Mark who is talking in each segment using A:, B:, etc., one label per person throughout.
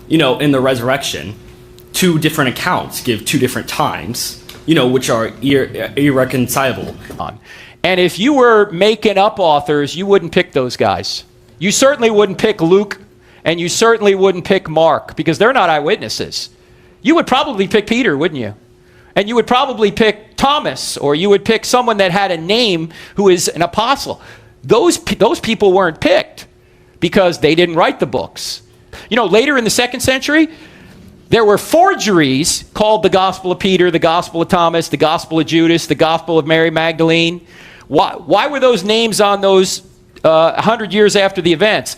A: in the resurrection, two different accounts give two different times, which are irreconcilable.
B: And if you were making up authors, you wouldn't pick those guys. You certainly wouldn't pick Luke, and you certainly wouldn't pick Mark, because they're not eyewitnesses. You would probably pick Peter, wouldn't you? And you would probably pick Thomas, or you would pick someone that had a name who is an apostle. Those people weren't picked because they didn't write the books. Later in the 2nd century, there were forgeries called the Gospel of Peter, the Gospel of Thomas, the Gospel of Judas, the Gospel of Mary Magdalene. Why were those names on those 100 years after the events?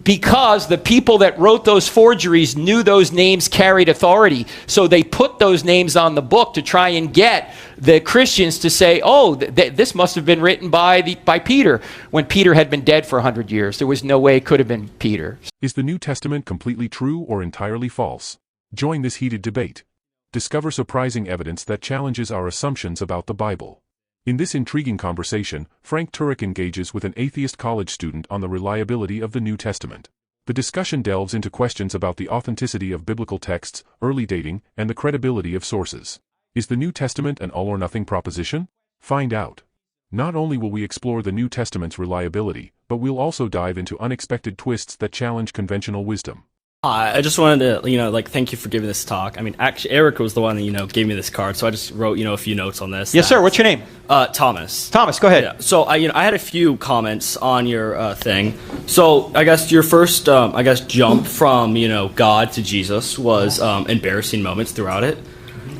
B: Because the people that wrote those forgeries knew those names carried authority. So they put those names on the book to try and get the Christians to say, oh, this must have been written by Peter, when Peter had been dead for 100 years. There was no way it could have been Peter.
C: Is the New Testament completely true or entirely false? Join this heated debate. Discover surprising evidence that challenges our assumptions about the Bible. In this intriguing conversation, Frank Turek engages with an atheist college student on the reliability of the New Testament. The discussion delves into questions about the authenticity of biblical texts, early dating, and the credibility of sources. Is the New Testament an all-or-nothing proposition? Find out. Not only will we explore the New Testament's reliability, but we'll also dive into unexpected twists that challenge conventional wisdom.
A: I just wanted to, thank you for giving this talk. I mean, actually, Eric was the one that, gave me this card, so I just wrote, a few notes on this.
B: Yes, sir. What's your name?
A: Thomas.
B: Thomas, go ahead.
A: Yeah. So, I had a few comments on your thing. So, I guess your first, jump from, God to Jesus was embarrassing moments throughout it.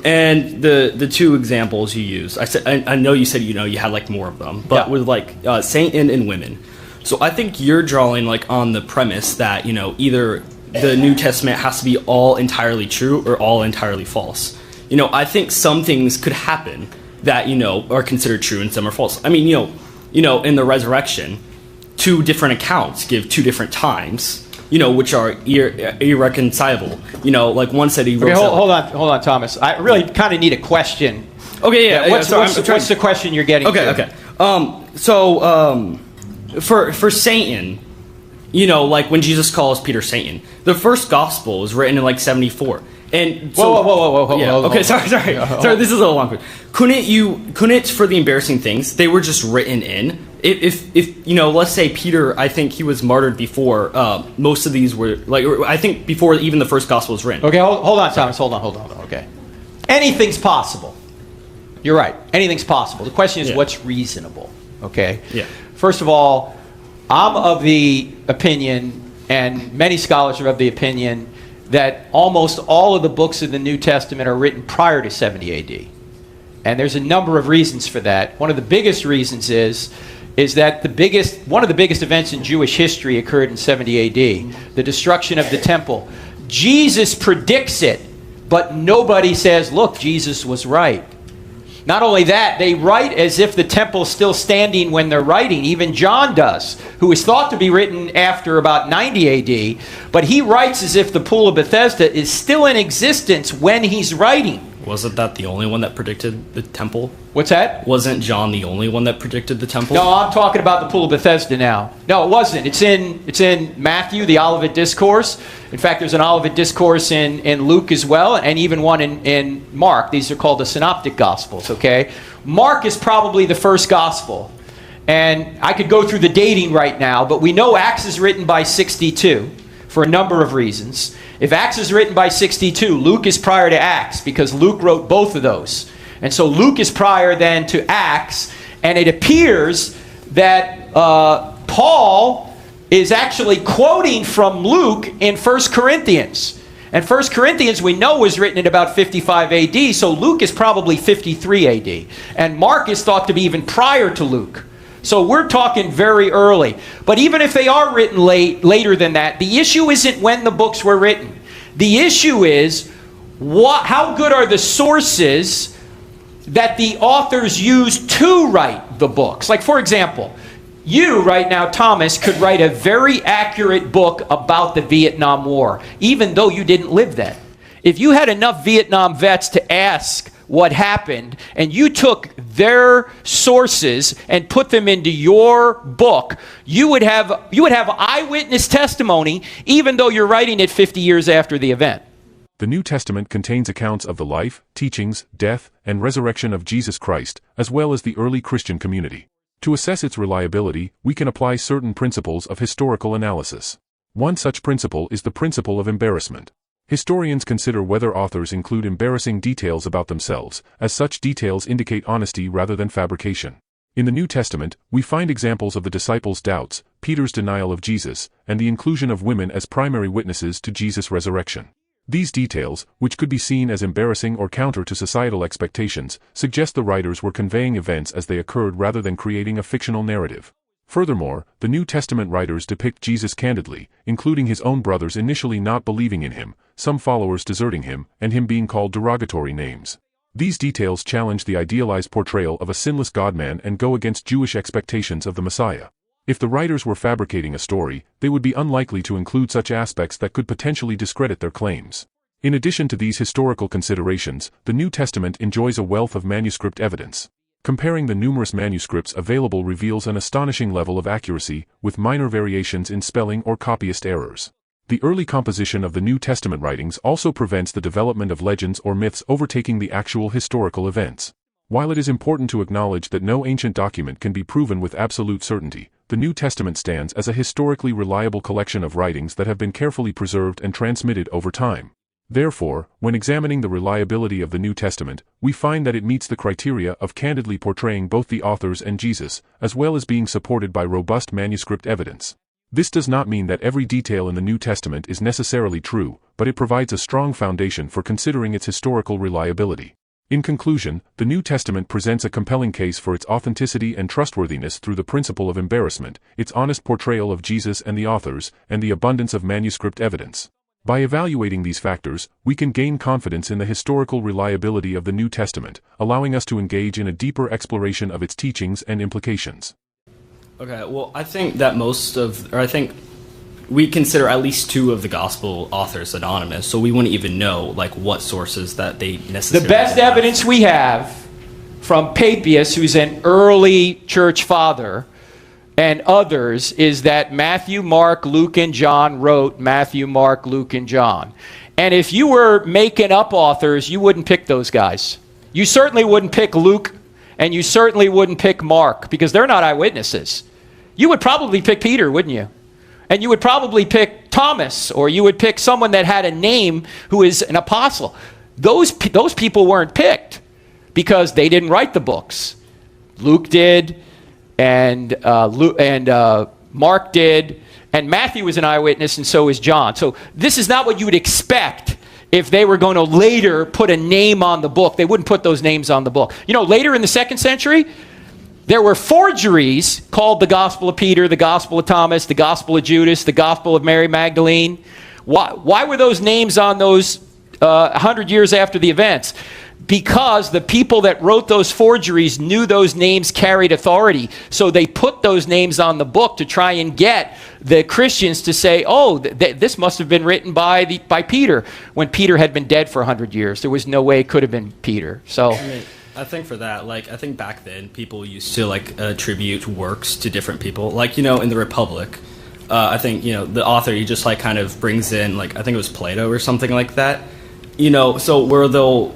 A: And the two examples you used, I know you said, you had, more of them, but with, Satan and women. So, I think you're drawing, on the premise that, either the New Testament has to be all entirely true or all entirely false. I think some things could happen that, are considered true and some are false. I mean, in the resurrection, two different accounts give two different times, which are irreconcilable. One said he wrote...
B: Okay, hold on, Thomas. I really kind of need a question.
A: Okay, yeah.
B: What's the question you're getting to?
A: Okay. For Satan... when Jesus calls Peter Satan, the first gospel was written in 74. And so,
B: whoa.
A: Yeah. Okay, sorry. Sorry, this is a little long. Couldn't for the embarrassing things, they were just written in? If let's say Peter, I think he was martyred before most of these were I think before even the first gospel was written.
B: Okay, hold on, Thomas. Hold on. Okay. Anything's possible. You're right. Anything's possible. The question is what's reasonable. Okay?
A: Yeah.
B: First of all, I'm of the opinion, and many scholars are of the opinion, that almost all of the books of the New Testament are written prior to 70 AD. And there's a number of reasons for that. One of the biggest reasons is that one of the biggest events in Jewish history occurred in 70 AD, the destruction of the temple. Jesus predicts it, but nobody says, look, Jesus was right. Not only that, they write as if the temple is still standing when they're writing. Even John does, who is thought to be written after about 90 AD. But he writes as if the Pool of Bethesda is still in existence when he's writing.
A: Wasn't that the only one that predicted the temple?
B: What's that?
A: Wasn't John the only one that predicted the temple?
B: No, I'm talking about the Pool of Bethesda now. No, it wasn't. It's in Matthew, the Olivet Discourse. In fact, there's an Olivet Discourse in Luke as well, and even one in Mark. These are called the Synoptic Gospels, okay? Mark is probably the first gospel. And I could go through the dating right now, but we know Acts is written by 62 for a number of reasons. If Acts is written by 62, Luke is prior to Acts because Luke wrote both of those. And so Luke is prior then to Acts, and it appears that Paul is actually quoting from Luke in 1 Corinthians. And 1 Corinthians we know was written in about 55 AD, so Luke is probably 53 AD. And Mark is thought to be even prior to Luke. So we're talking very early. But even if they are written later than that, the issue isn't when the books were written. The issue is how good are the sources that the authors used to write the books. Like, for example, you right now, Thomas, could write a very accurate book about the Vietnam War, even though you didn't live then. If you had enough Vietnam vets to ask what happened, and you took their sources and put them into your book, you would have eyewitness testimony, even though you're writing it 50 years after the event.
C: The New Testament contains accounts of the life, teachings, death, and resurrection of Jesus Christ, as well as the early Christian community. To assess its reliability, we can apply certain principles of historical analysis. One such principle is the principle of embarrassment. Historians consider whether authors include embarrassing details about themselves, as such details indicate honesty rather than fabrication. In the New Testament, we find examples of the disciples' doubts, Peter's denial of Jesus, and the inclusion of women as primary witnesses to Jesus' resurrection. These details, which could be seen as embarrassing or counter to societal expectations, suggest the writers were conveying events as they occurred rather than creating a fictional narrative. Furthermore, the New Testament writers depict Jesus candidly, including his own brothers initially not believing in him, some followers deserting him, and him being called derogatory names. These details challenge the idealized portrayal of a sinless God-man and go against Jewish expectations of the Messiah. If the writers were fabricating a story, they would be unlikely to include such aspects that could potentially discredit their claims. In addition to these historical considerations, the New Testament enjoys a wealth of manuscript evidence. Comparing the numerous manuscripts available reveals an astonishing level of accuracy, with minor variations in spelling or copyist errors. The early composition of the New Testament writings also prevents the development of legends or myths overtaking the actual historical events. While it is important to acknowledge that no ancient document can be proven with absolute certainty, the New Testament stands as a historically reliable collection of writings that have been carefully preserved and transmitted over time. Therefore, when examining the reliability of the New Testament, we find that it meets the criteria of candidly portraying both the authors and Jesus, as well as being supported by robust manuscript evidence. This does not mean that every detail in the New Testament is necessarily true, but it provides a strong foundation for considering its historical reliability. In conclusion, the New Testament presents a compelling case for its authenticity and trustworthiness through the principle of embarrassment, its honest portrayal of Jesus and the authors, and the abundance of manuscript evidence. By evaluating these factors, we can gain confidence in the historical reliability of the New Testament, allowing us to engage in a deeper exploration of its teachings and implications.
A: Okay, well, I think that I think we consider at least two of the gospel authors anonymous, so we wouldn't even know, like, what sources that they necessarily
B: The best
A: have.
B: evidence we have from Papias, who's an early church father, and others, is that Matthew, Mark, Luke, and John wrote Matthew, Mark, Luke, and John. And if you were making up authors, you wouldn't pick those guys. You certainly wouldn't pick Luke, and you certainly wouldn't pick Mark, because they're not eyewitnesses. You would probably pick Peter, wouldn't you? And you would probably pick Thomas, or you would pick someone that had a name who is an apostle. Those people weren't picked because they didn't write the books. Luke did, and Mark did, and Matthew was an eyewitness, and so is John. So this is not what you would expect if they were going to later put a name on the book. They wouldn't put those names on the book. You know, later in the 2nd century, there were forgeries called the Gospel of Peter, the Gospel of Thomas, the Gospel of Judas, the Gospel of Mary Magdalene. Why were those names on those 100 years after the events? Because the people that wrote those forgeries knew those names carried authority. So they put those names on the book to try and get the Christians to say, oh, this must have been written by Peter, when Peter had been dead for 100 years. There was no way it could have been Peter. So
A: I think for that, I think back then people used to attribute works to different people. In the Republic, I think, the author, he just kind of brings in, I think it was Plato or something like that. So where they'll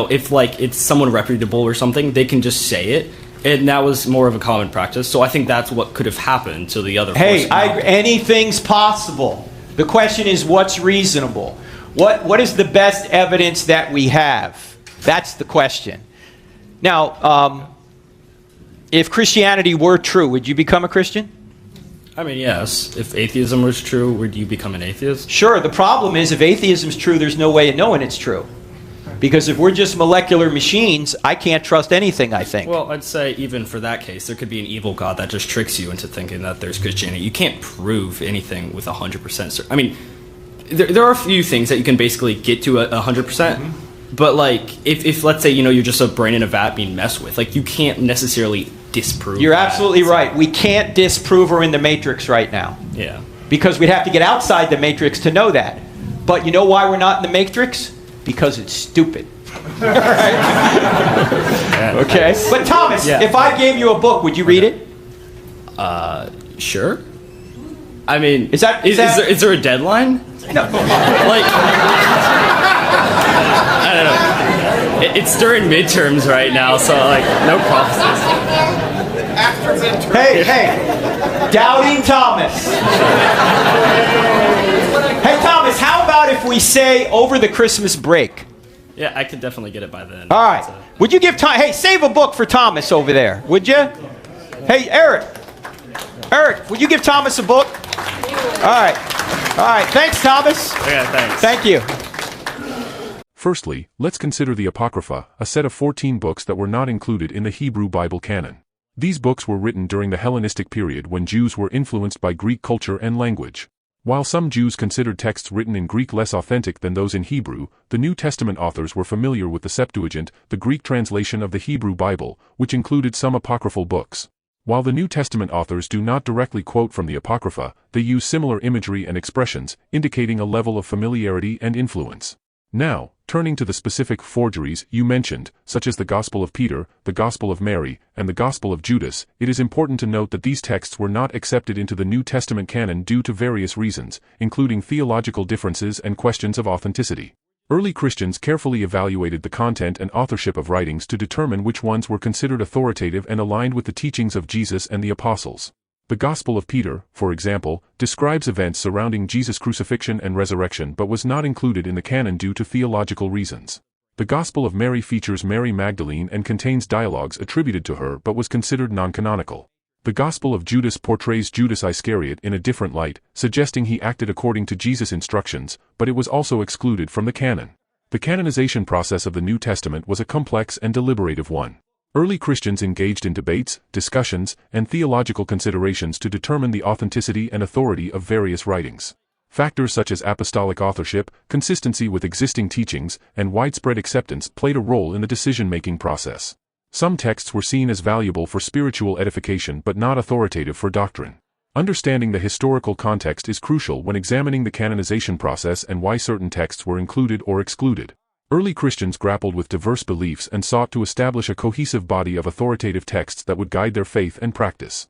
A: if it's someone reputable or something, they can just say it, and that was more of a common practice. So I think that's what could have happened to the other.
B: Anything's possible. The question is, what's reasonable? What is the best evidence that we have? That's the question. Now, if Christianity were true, would you become a Christian?
A: I mean, yes. If atheism was true, would you become an atheist?
B: Sure. The problem is, if atheism is true, there's no way of knowing it's true. Because if we're just molecular machines, I can't trust anything, I think.
A: Well, I'd say even for that case, there could be an evil God that just tricks you into thinking that there's Christianity. You can't prove anything with 100% certainty. I mean, there are a few things that you can basically get to 100%. Mm-hmm. But, if let's say, you're just a brain in a vat being messed with, you can't necessarily disprove.
B: You're absolutely right. We can't disprove we're in the Matrix right now.
A: Yeah.
B: Because we'd have to get outside the Matrix to know that. But you know why we're not in the Matrix? Because it's stupid. Okay. But Thomas,
A: Yeah.
B: if I gave you a book, would you read it?
A: Sure. I mean,
B: Is that-
A: is there a deadline?
B: No.
A: Like, I don't know. It's during midterms right now, so like, no promises.
B: Hey, doubting Thomas. Hey, Thomas, how about if we say over the Christmas break?
A: Yeah, I could definitely get it by then.
B: All right.
A: So.
B: Would you give Tom? Hey, save a book for Thomas over there, would you? Hey, Eric. Eric, would you give Thomas a book? All right. All right. Thanks, Thomas.
A: Okay, thanks.
B: Thank you.
C: Firstly, let's consider the Apocrypha, a set of 14 books that were not included in the Hebrew Bible canon. These books were written during the Hellenistic period when Jews were influenced by Greek culture and language. While some Jews considered texts written in Greek less authentic than those in Hebrew, the New Testament authors were familiar with the Septuagint, the Greek translation of the Hebrew Bible, which included some apocryphal books. While the New Testament authors do not directly quote from the Apocrypha, they use similar imagery and expressions, indicating a level of familiarity and influence. Now, turning to the specific forgeries you mentioned, such as the Gospel of Peter, the Gospel of Mary, and the Gospel of Judas, it is important to note that these texts were not accepted into the New Testament canon due to various reasons, including theological differences and questions of authenticity. Early Christians carefully evaluated the content and authorship of writings to determine which ones were considered authoritative and aligned with the teachings of Jesus and the apostles. The Gospel of Peter, for example, describes events surrounding Jesus' crucifixion and resurrection but was not included in the canon due to theological reasons. The Gospel of Mary features Mary Magdalene and contains dialogues attributed to her but was considered non-canonical. The Gospel of Judas portrays Judas Iscariot in a different light, suggesting he acted according to Jesus' instructions, but it was also excluded from the canon. The canonization process of the New Testament was a complex and deliberative one. Early Christians engaged in debates, discussions, and theological considerations to determine the authenticity and authority of various writings. Factors such as apostolic authorship, consistency with existing teachings, and widespread acceptance played a role in the decision-making process. Some texts were seen as valuable for spiritual edification but not authoritative for doctrine. Understanding the historical context is crucial when examining the canonization process and why certain texts were included or excluded. Early Christians grappled with diverse beliefs and sought to establish a cohesive body of authoritative texts that would guide their faith and practice.